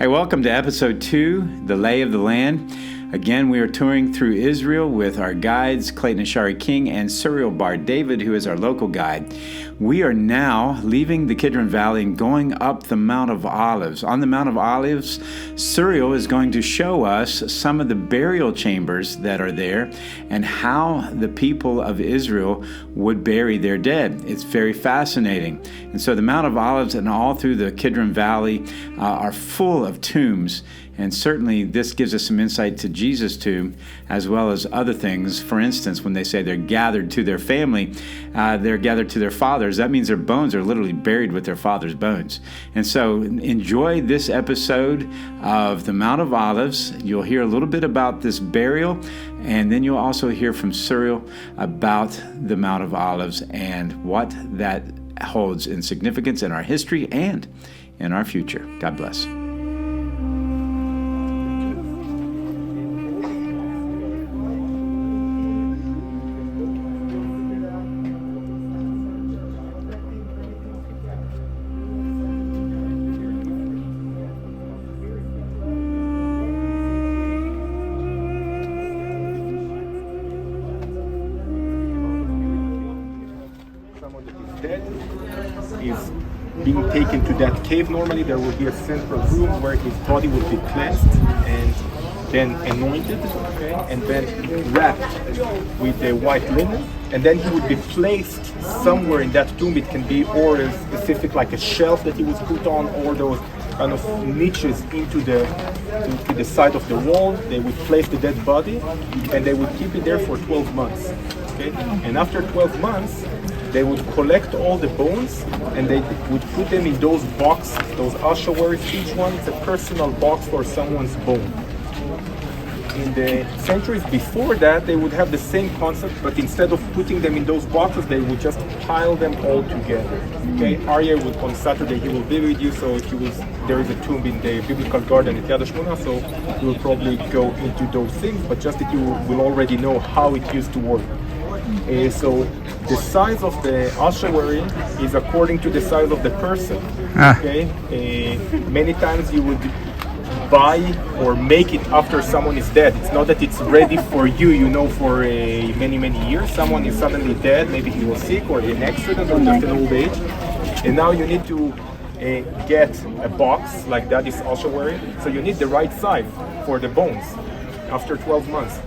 Hi, welcome to episode 2, The Lay of the Land. Again, we are touring through Israel with our guides, Clayton Ashari King and Suriel Bar David, who is our local guide. We are now leaving the Kidron Valley and going up the Mount of Olives. On the Mount of Olives, Suriel is going to show us some of the burial chambers that are there and how the people of Israel would bury their dead. It's very fascinating. And so the Mount of Olives and all through the Kidron Valley are full of tombs. And certainly this gives us some insight to Jesus' tomb, as well as other things. For instance, when they say they're gathered to their family, they're gathered to their fathers. That means their bones are literally buried with their father's bones. And so enjoy this episode of the Mount of Olives. You'll hear a little bit about this burial, and then you'll also hear from Suriel about the Mount of Olives and what that holds in significance in our history and in our future. God bless. Is being taken to that cave. Normally there will be a central room where his body would be cleansed and then anointed, okay, and then wrapped with a white linen, and then he would be placed somewhere in that tomb. It can be or a specific, like a shelf that he was put on, or those kind of niches into the side of the wall. They would place the dead body and they would keep it there for 12 months. Okay? And after 12 months, they would collect all the bones and they would put them in those boxes, those ossuaries. Each one is a personal box for someone's bone. In the centuries before that, they would have the same concept, but instead of putting them in those boxes, they would just pile them all together. Okay, Arya would, on Saturday, he will be with you, so there is a tomb in the biblical garden at Yad HaShmona, so we will probably go into those things, but just that you will already know how it used to work. So the size of the ossuary is according to the size of the person. Okay, many times you would buy or make it after someone is dead. It's not that it's ready for you, for many years. Someone is suddenly dead, maybe he was sick or in an accident or just an old age, and now you need to get a box like that, is ossuary. So you need the right size for the bones after 12 months.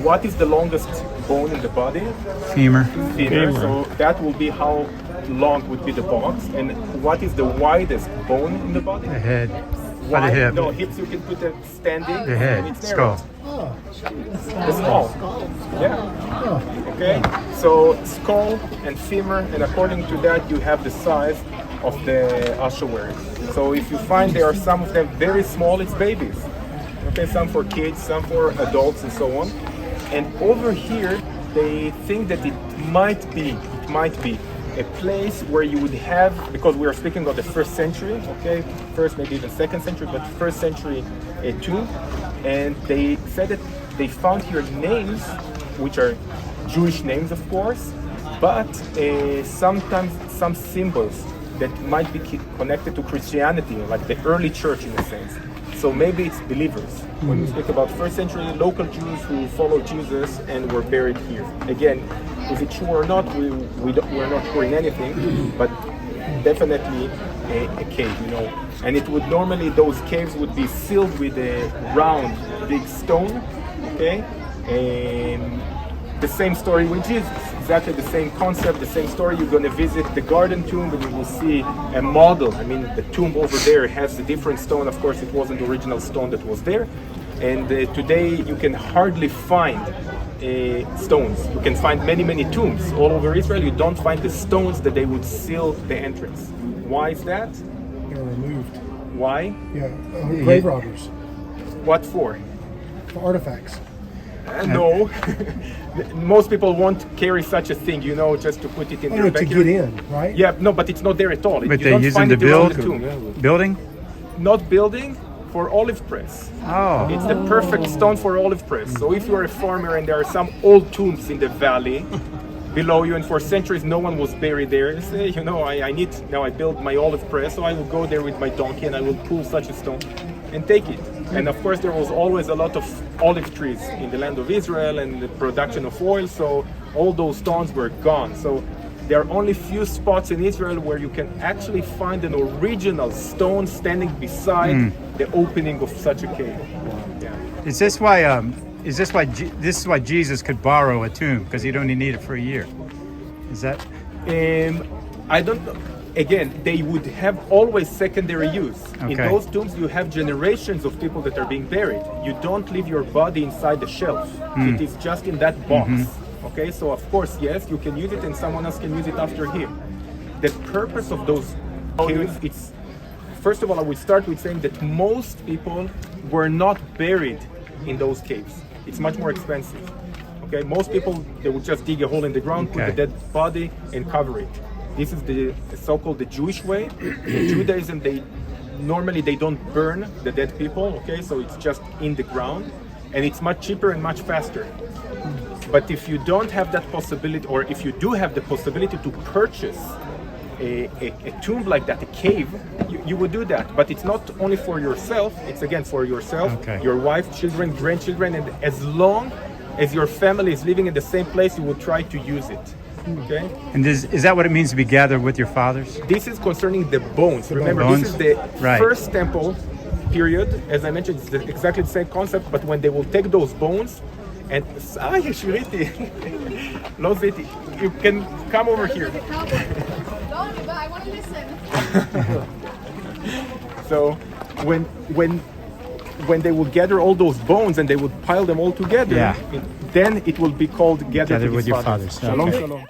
What is the longest bone in the body? Femur. So that will be how long would be the box. And what is the widest bone in the body? The head. Wide? The hip. No, hips you can put it standing. The head. It's Skull. The skull. Yeah. Okay. So skull and femur, and according to that you have the size of the ossuary. So if you find there are some of them very small, it's babies. Okay, some for kids, some for adults, and so on. And over here, they think that it might be a place where you would have, because we are speaking of the first century, okay, first maybe even second century, but first century tomb, and they said that they found here names, which are Jewish names, of course, but sometimes some symbols that might be connected to Christianity, like the early church in a sense. So maybe it's believers. When we speak about first century, local Jews who followed Jesus and were buried here. Again, is it true or not? We're not sure in anything, but definitely a cave, And it would normally, those caves would be sealed with a round, big stone, okay? And the same story with Jesus. Exactly the same concept, the same story. You're going to visit the garden tomb and you will see a model. I mean, the tomb over there has a different stone. Of course, it wasn't the original stone that was there. And today you can hardly find stones. You can find many tombs all over Israel. You don't find the stones that they would seal the entrance. Why is that? They're removed. Why? Yeah, grave robbers. What for? For artifacts. No. Most people won't carry such a thing, just to put it in their backyard. To get in, right? Yeah, no, but it's not there at all. But they use them to build building? Not building, for olive press. Oh. It's the perfect stone for olive press. So if you're a farmer and there are some old tombs in the valley, below you, and for centuries no one was buried there. You say, I build my olive press, so I will go there with my donkey and I will pull such a stone and take it. And of course there was always a lot of olive trees in the land of Israel and the production of oil, so all those stones were gone. So there are only few spots in Israel where you can actually find an original stone standing beside the opening of such a cave. Yeah. Is this why Jesus could borrow a tomb, because he'd only need it for a year? Is that? I don't know. Again, they would have always secondary use. Okay. In those tombs, you have generations of people that are being buried. You don't leave your body inside the shelf. It is just in that box. Okay, so of course, yes, you can use it and someone else can use it after him. The purpose of those caves, it's, first of all, I would start with saying that most people were not buried in those caves. It's much more expensive. Okay, most people, they would just dig a hole in the ground, put the dead body and cover it. This is the so-called the Jewish way. In Judaism, they don't burn the dead people, okay? So it's just in the ground, and it's much cheaper and much faster. But if you don't have that possibility, or if you do have the possibility to purchase a tomb like that, a cave, you would do that. But it's not only for yourself, it's again for yourself, your wife, children, grandchildren, and as long as your family is living in the same place, you will try to use it. Okay. And is that what it means to be gathered with your fathers? This is concerning the bones. Remember, bones? This is the first temple period. As I mentioned, it's exactly the same concept, but when they will take those bones and you can come over here. I want to listen. So when they will gather all those bones and they would pile them all together, then it will be called gathered with your fathers. fathers. Shalom, Okay. shalom.